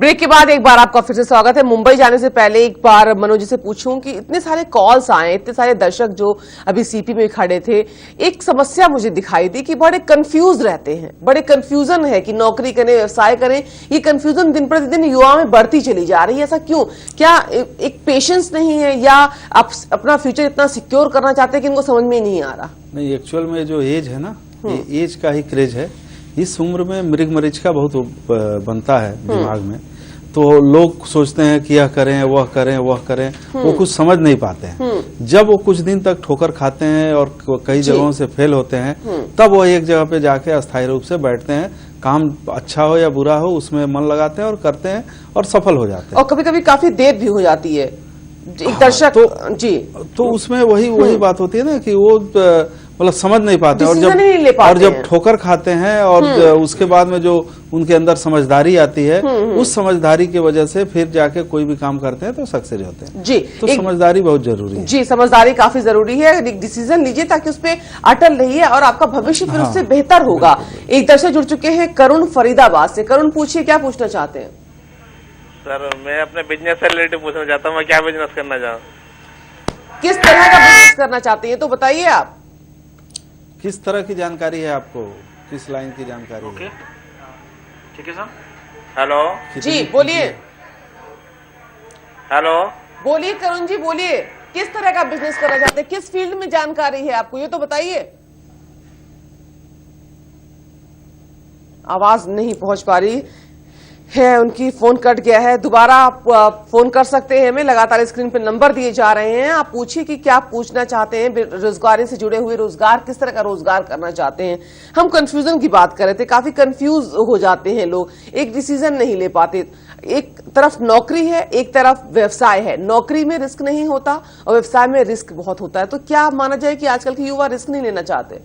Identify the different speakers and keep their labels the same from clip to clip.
Speaker 1: Break के बाद एक बार आपका फिर से स्वागत है। मुंबई जाने से पहले एक बार मनोज जी से पूछूं कि इतने सारे कॉल्स आए, इतने सारे दर्शक जो अभी सीपी में खड़े थे, एक समस्या मुझे दिखाई दी कि बड़े कंफ्यूज रहते हैं, बड़े कंफ्यूजन है कि नौकरी करें, व्यवसाय करें। ये कंफ्यूजन दिन प्रतिदिन युवा में बढ़ती चली जा रही है। ऐसा क्यों? क्या एक पेशेंस नहीं है या आप अपना फ्यूचर इतना सिक्योर करना चाहते हैं कि इनको समझ में ही नहीं आ रहा?
Speaker 2: नहीं, एक्चुअल में जो एज है ना, ये एज का ही क्रेज है। इस उम्र में मृग मरीज का बहुत बनता है दिमाग में, तो लोग सोचते हैं कि यह करें वह करें वह करें, वो कुछ समझ नहीं पाते हैं। जब वो कुछ दिन तक ठोकर खाते हैं और कई जगहों से फेल होते हैं, तब वो एक जगह पे जाके अस्थायी रूप से बैठते हैं। काम अच्छा हो या बुरा हो उसमें मन लगाते हैं और करते हैं और सफल हो जाते हैं।
Speaker 1: और कभी कभी काफी देर भी हो जाती है। एक दर्शक
Speaker 2: तो उसमें वही बात होती है ना कि वो मतलब समझ नहीं पाते और जब ठोकर खाते हैं और उसके बाद में जो उनके अंदर समझदारी आती है, उस समझदारी की वजह से फिर जाके कोई भी काम करते हैं तो सक्सेस होते हैं।
Speaker 1: जी,
Speaker 2: तो समझदारी बहुत जरूरी है।
Speaker 1: जी, समझदारी काफी जरूरी है। एक डिसीजन लीजिए ताकि उस पर अटल रहिए और आपका भविष्य फिर उससे बेहतर होगा। एक दर्शक जुड़ चुके हैं करुण फरीदाबाद से। करुण, पूछिए क्या पूछना चाहते हैं?
Speaker 3: सर, मैं अपने बिजनेस से रिलेटेड पूछना चाहता हूँ, मैं क्या बिजनेस करना चाहूँ?
Speaker 1: किस तरह का बिजनेस करना चाहते हैं तो बताइए आप।
Speaker 2: किस तरह की जानकारी है आपको, किस लाइन की जानकारी है?
Speaker 3: ठीक है सर। हेलो
Speaker 1: जी, बोलिए।
Speaker 3: हेलो,
Speaker 1: बोलिए करुण जी, बोलिए। किस तरह का बिजनेस करना चाहते हैं, किस फील्ड में जानकारी है आपको, ये तो बताइए। आवाज नहीं पहुंच पा रही है उनकी, फोन कट गया है। दोबारा आप फोन कर सकते हैं, हमें लगातार स्क्रीन पे नंबर दिए जा रहे हैं। आप पूछिए कि क्या पूछना चाहते हैं, बेरोजगारी से जुड़े हुए रोजगार, किस तरह का रोजगार करना चाहते हैं। हम कंफ्यूजन की बात कर रहे थे, काफी कंफ्यूज हो जाते हैं लोग, एक डिसीजन नहीं ले पाते। एक तरफ नौकरी है, एक तरफ व्यवसाय है। नौकरी में रिस्क नहीं होता और व्यवसाय में रिस्क बहुत होता है। तो क्या माना जाए कि आजकल के युवा रिस्क नहीं लेना चाहते?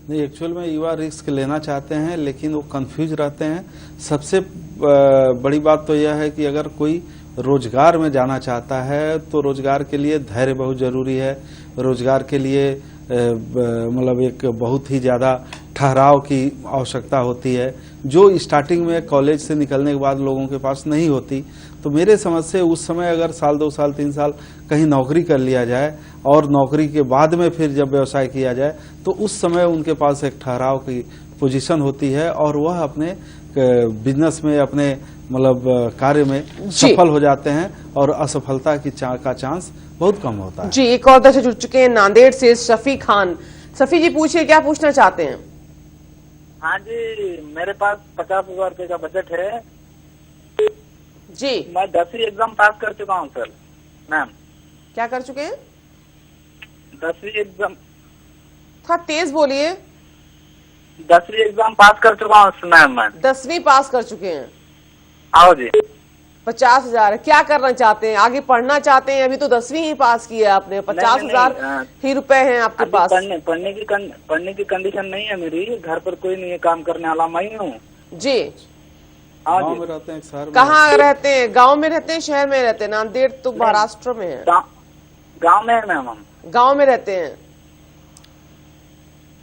Speaker 2: नहीं, एक्चुअल में युवा रिस्क लेना चाहते हैं लेकिन वो कंफ्यूज रहते हैं। सबसे बड़ी बात तो यह है कि अगर कोई रोजगार में जाना चाहता है तो रोजगार के लिए धैर्य बहुत जरूरी है। रोजगार के लिए मतलब एक बहुत ही ज्यादा ठहराव की आवश्यकता होती है, जो स्टार्टिंग में कॉलेज से निकलने के बाद लोगों के पास नहीं होती। तो मेरे समझ से उस समय अगर साल 2 साल 3 साल कहीं नौकरी कर लिया जाए और नौकरी के बाद में फिर जब व्यवसाय किया जाए तो उस समय उनके पास एक ठहराव की पोजीशन होती है और वह अपने बिजनेस में, अपने मतलब कार्य में सफल हो जाते हैं और असफलता की का चांस बहुत कम होता है।
Speaker 1: जी, एक और दर्शक जुड़ चुके हैं नांदेड़ से, शफी खान। शफी जी, पूछिए क्या पूछना चाहते हैं?
Speaker 4: हाँ जी, मेरे पास 50,000 रुपए का बजट है
Speaker 1: जी।
Speaker 4: मैं 10वीं एग्जाम पास कर चुका हूँ सर। मैम,
Speaker 1: क्या कर चुके हैं?
Speaker 4: 10वीं एग्जाम।
Speaker 1: थोड़ा तेज बोलिए।
Speaker 4: 10वीं एग्जाम पास कर चुका हूँ मैम। मैं
Speaker 1: 10वीं पास कर चुके हैं।
Speaker 4: आओ जी।
Speaker 1: 50,000 है। क्या करना चाहते हैं? आगे पढ़ना चाहते हैं? अभी तो 10वीं ही पास की है आपने, 50,000 ही रुपए हैं आपके पास।
Speaker 4: पढ़ने की कंडीशन नहीं है मेरी, घर पर कोई नहीं है, काम करने वाला मैं ही हूँ
Speaker 1: जी।
Speaker 2: गाँव में रहते हैं, शहर में?
Speaker 1: कहाँ रहते हैं? गांव में रहते हैं, शहर में रहते हैं? नांदेड़ तो महाराष्ट्र में है।
Speaker 4: गाँव में है मैम, हम
Speaker 1: गाँव में रहते हैं।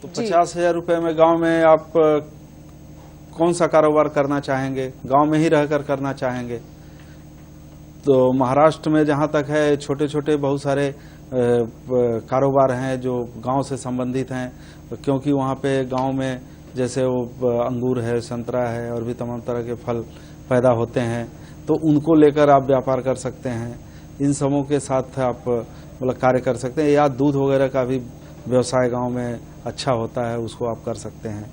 Speaker 2: तो 50,000 रुपए में गांव में आप कौन सा कारोबार करना चाहेंगे? गांव में ही रहकर करना चाहेंगे? तो महाराष्ट्र में जहां तक है, छोटे छोटे बहुत सारे कारोबार हैं जो गांव से संबंधित हैं, क्योंकि वहां पे गांव में जैसे वो अंगूर है, संतरा है और भी तमाम तरह के फल पैदा होते हैं, तो उनको लेकर आप व्यापार कर सकते हैं। इन सबों के साथ आप मतलब कार्य कर सकते हैं, या दूध वगैरह का भी व्यवसाय गांव में अच्छा होता है, उसको आप कर सकते हैं।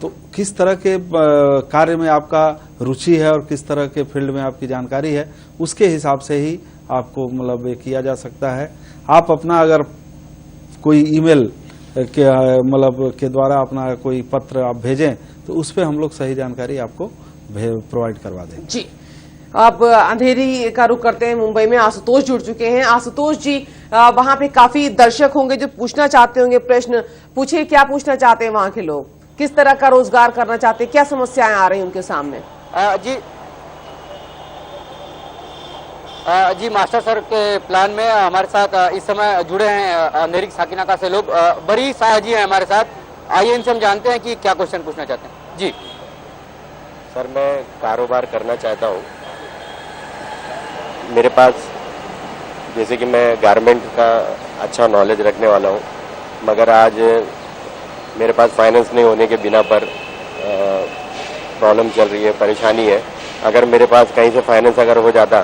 Speaker 2: तो किस तरह के कार्य में आपका रुचि है और किस तरह के फील्ड में आपकी जानकारी है, उसके हिसाब से ही आपको मतलब ये किया जा सकता है। आप अपना अगर कोई ईमेल के मतलब के द्वारा अपना कोई पत्र आप भेजें तो उस पर हम लोग सही जानकारी आपको प्रोवाइड करवा दें।
Speaker 1: जी, अब अंधेरी का रुख करते हैं। मुंबई में आशुतोष जुड़ चुके हैं। आशुतोष जी, वहां पे काफी दर्शक होंगे जो पूछना चाहते होंगे प्रश्न। पूछिए क्या पूछना चाहते हैं वहां के लोग, किस तरह का रोजगार करना चाहते हैं, क्या समस्याएं आ रही हैं उनके सामने?
Speaker 5: जी मास्टर सर के प्लान में हमारे साथ इस समय जुड़े हैं अंधेरी साकिनाका से लोग। बड़ी शाह जी हैं हमारे साथ। आइए इनसे हम जानते हैं कि क्या क्वेश्चन पूछना चाहते हैं। जी
Speaker 6: सर, मैं कारोबार करना चाहता हूँ मेरे पास जैसे कि मैं गारमेंट का अच्छा नॉलेज रखने वाला हूँ, मगर आज मेरे पास फाइनेंस नहीं होने के बिना पर प्रॉब्लम चल रही है, परेशानी है। अगर मेरे पास कहीं से फाइनेंस अगर हो जाता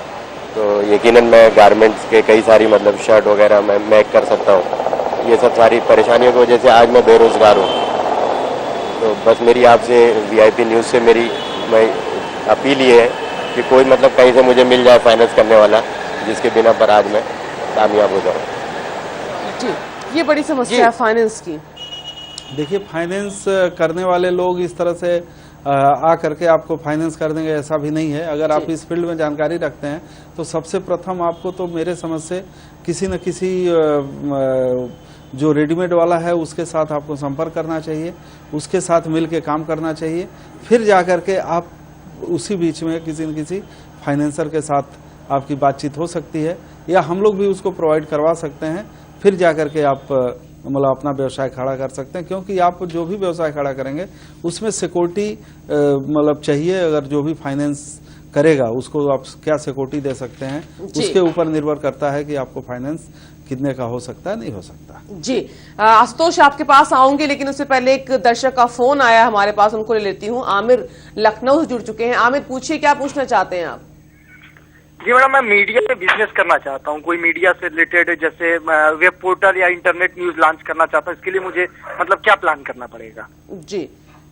Speaker 6: तो यकीनन मैं गारमेंट्स के कई सारी मतलब शर्ट वगैरह मैं मेक कर सकता हूँ। ये सब सारी परेशानियों की वजह से आज मैं बेरोज़गार हूँ। तो बस मेरी आपसे VIP न्यूज़ से मेरी मैं अपील ये है कि कोई मतलब कहीं से मुझे मिल जाए फाइनेंस करने वाला, जिसके बिना पर आज मैं कामयाब हो जाऊँ।
Speaker 1: जी, ये बड़ी समस्या है फाइनेंस की।
Speaker 2: देखिए, फाइनेंस करने वाले लोग इस तरह से आ करके आपको फाइनेंस कर देंगे ऐसा भी नहीं है। अगर आप इस फील्ड में जानकारी रखते हैं तो सबसे प्रथम आपको तो मेरे समझ से किसी न किसी जो रेडीमेड वाला है उसके साथ आपको संपर्क करना चाहिए, उसके साथ मिल के काम करना चाहिए। फिर जाकर के आप उसी बीच में किसी न किसी फाइनेंसर के साथ आपकी बातचीत हो सकती है, या हम लोग भी उसको प्रोवाइड करवा सकते हैं। फिर जाकर के आप मतलब अपना व्यवसाय खड़ा कर सकते हैं, क्योंकि आप जो भी व्यवसाय खड़ा करेंगे उसमें सिक्योरिटी मतलब चाहिए। अगर जो भी फाइनेंस करेगा उसको आप क्या सिक्योरिटी दे सकते हैं, उसके ऊपर निर्भर करता है कि आपको फाइनेंस कितने का हो सकता है, नहीं हो सकता।
Speaker 1: जी, आशुतोष आपके पास आऊंगे, लेकिन उससे पहले एक दर्शक का फोन आया हमारे पास, उनको ले लेती हूँ। आमिर लखनऊ से जुड़ चुके हैं। आमिर, पूछिए, क्या पूछना चाहते हैं आप?
Speaker 7: जी मैडम, मैं मीडिया में बिजनेस करना चाहता हूँ, कोई मीडिया से रिलेटेड, जैसे वेब पोर्टल या इंटरनेट न्यूज लॉन्च करना चाहता हूँ। इसके लिए मुझे मतलब क्या प्लान करना पड़ेगा?
Speaker 1: जी,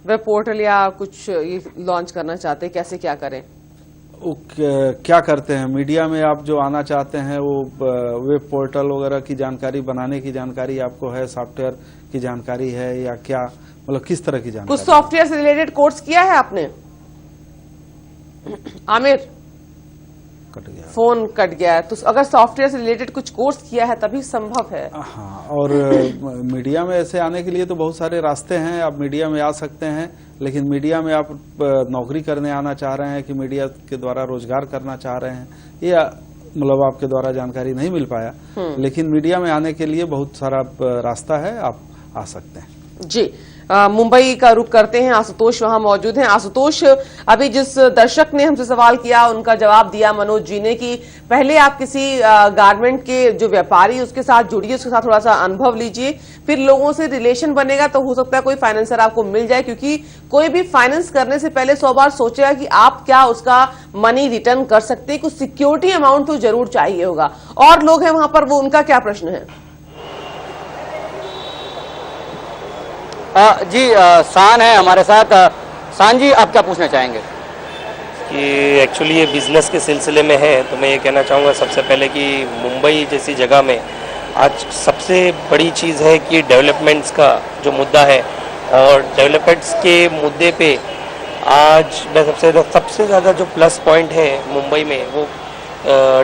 Speaker 1: वेब पोर्टल या कुछ ये लॉन्च करना चाहते हैं, कैसे क्या करें?
Speaker 2: क्या करते हैं मीडिया में? आप जो आना चाहते हैं वो वेब पोर्टल वगैरह की जानकारी, बनाने की जानकारी आपको है, सॉफ्टवेयर की जानकारी है, या क्या मतलब किस तरह की जानकारी?
Speaker 1: कुछ सॉफ्टवेयर से रिलेटेड कोर्स किया है आपने? आमिर,
Speaker 2: कट गया,
Speaker 1: फोन कट गया है। तो अगर सॉफ्टवेयर से रिलेटेड कुछ कोर्स किया है तभी संभव है।
Speaker 2: हाँ, और मीडिया में ऐसे आने के लिए तो बहुत सारे रास्ते हैं। आप मीडिया में आ सकते हैं, लेकिन मीडिया में आप नौकरी करने आना चाह रहे हैं कि मीडिया के द्वारा रोजगार करना चाह रहे हैं, या मतलब आपके द्वारा जानकारी नहीं मिल पाया, लेकिन मीडिया में आने के लिए बहुत सारा रास्ता है, आप आ सकते हैं।
Speaker 1: जी, मुंबई का रुख करते हैं। आशुतोष वहां मौजूद हैं। आशुतोष, अभी जिस दर्शक ने हमसे सवाल किया उनका जवाब दिया मनोज जी ने कि पहले आप किसी गारमेंट के जो व्यापारी उसके साथ जुड़िए, उसके साथ थोड़ा सा अनुभव लीजिए, फिर लोगों से रिलेशन बनेगा तो हो सकता है कोई फाइनेंसर आपको मिल जाए, क्योंकि कोई भी फाइनेंस करने से पहले 100 बार सोचेगा कि आप क्या उसका मनी रिटर्न कर सकते हैं। कुछ सिक्योरिटी अमाउंट तो जरूर चाहिए होगा। और लोग हैं वहां पर, वो उनका क्या प्रश्न है?
Speaker 5: जी, शान है हमारे साथ। शान जी, आप क्या पूछना चाहेंगे?
Speaker 8: कि एक्चुअली ये बिज़नेस के सिलसिले में है, तो मैं ये कहना चाहूँगा सबसे पहले कि मुंबई जैसी जगह में आज सबसे बड़ी चीज़ है कि डेवलपमेंट्स का जो मुद्दा है, और डेवलपमेंट्स के मुद्दे पे आज मैं सबसे ज़्यादा जो प्लस पॉइंट है मुंबई में वो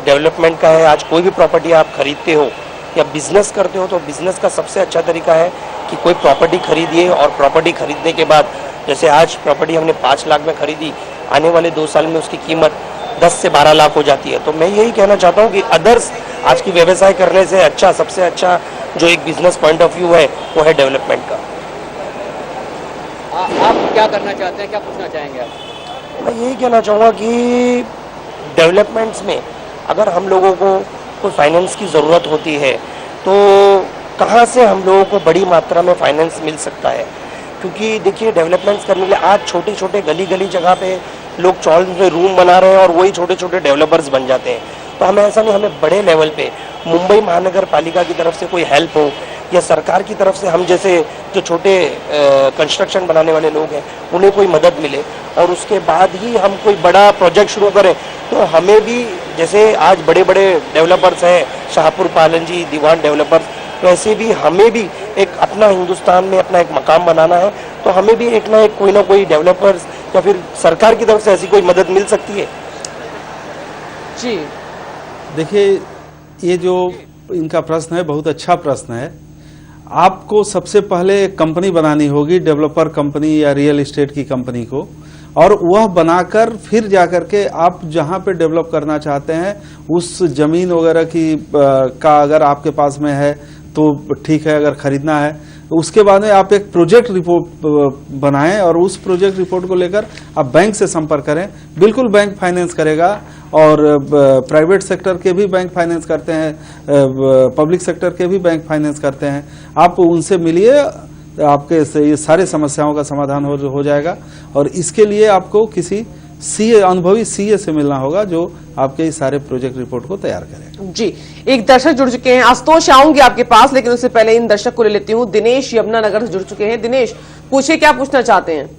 Speaker 8: डेवलपमेंट का है। आज कोई भी प्रॉपर्टी आप खरीदते हो या बिजनेस करते हो तो बिजनेस का सबसे अच्छा तरीका है कि कोई प्रॉपर्टी खरीदिए, और प्रॉपर्टी खरीदने के बाद जैसे आज प्रॉपर्टी हमने 5 लाख में खरीदी, आने वाले 2 साल में उसकी कीमत 10 से 12 लाख हो जाती है। तो मैं यही कहना चाहता हूँ कि अदर्स आज की व्यवसाय करने से अच्छा, सबसे अच्छा जो एक बिजनेस पॉइंट ऑफ व्यू है वो है डेवलपमेंट का।
Speaker 5: आप क्या करना चाहते हैं, क्या पूछना चाहेंगे आप?
Speaker 8: मैं यही कहना चाहूँगा कि डेवलपमेंट्स में अगर हम लोगों को कोई फाइनेंस की ज़रूरत होती है तो कहाँ से हम लोगों को बड़ी मात्रा में फाइनेंस मिल सकता है, क्योंकि देखिए डेवलपमेंट्स करने के लिए आज छोटे छोटे गली गली जगह पे लोग चौल में रूम बना रहे हैं और वही छोटे छोटे डेवलपर्स बन जाते हैं। तो हमें ऐसा नहीं, हमें बड़े लेवल पे मुंबई महानगर पालिका की तरफ से कोई हेल्प हो या सरकार की तरफ से हम जैसे जो छोटे कंस्ट्रक्शन बनाने वाले लोग हैं उन्हें कोई मदद मिले, और उसके बाद ही हम कोई बड़ा प्रोजेक्ट शुरू करें। तो हमें भी जैसे आज बड़े बड़े डेवलपर्स हैं, शाहपुर पालन जी, दीवान डेवलपर्स, वैसे भी हमें भी एक अपना हिंदुस्तान में अपना एक मकाम बनाना है। तो हमें भी एक ना कोई डेवलपर्स या फिर सरकार की तरफ से ऐसी कोई मदद मिल सकती है।
Speaker 1: जी,
Speaker 2: देखिए, ये जो इनका प्रश्न है बहुत अच्छा प्रश्न है। आपको सबसे पहले एक कंपनी बनानी होगी, डेवलपर कंपनी या रियल एस्टेट की कंपनी को, और वह बनाकर फिर जाकर के आप जहां पे डेवलप करना चाहते हैं उस जमीन वगैरह की का अगर आपके पास में है तो ठीक है, अगर खरीदना है, उसके बाद में आप एक प्रोजेक्ट रिपोर्ट बनाएं और उस प्रोजेक्ट रिपोर्ट को लेकर आप बैंक से संपर्क करें। बिल्कुल बैंक फाइनेंस करेगा और प्राइवेट सेक्टर के भी बैंक फाइनेंस करते हैं, पब्लिक सेक्टर के भी बैंक फाइनेंस करते हैं। आप उनसे मिलिए, आपके ये सारे समस्याओं का समाधान हो जाएगा। और इसके लिए आपको किसी सीए, अनुभवी सीए से मिलना होगा जो आपके इस सारे प्रोजेक्ट रिपोर्ट को तैयार करेगा।
Speaker 1: जी, एक दर्शक जुड़ चुके हैं, आशुतोष आऊंगी आपके पास, लेकिन उससे पहले इन दर्शक को ले लेती हूँ। दिनेश यमुनानगर से जुड़ चुके हैं। दिनेश, पूछिए क्या पूछना चाहते हैं।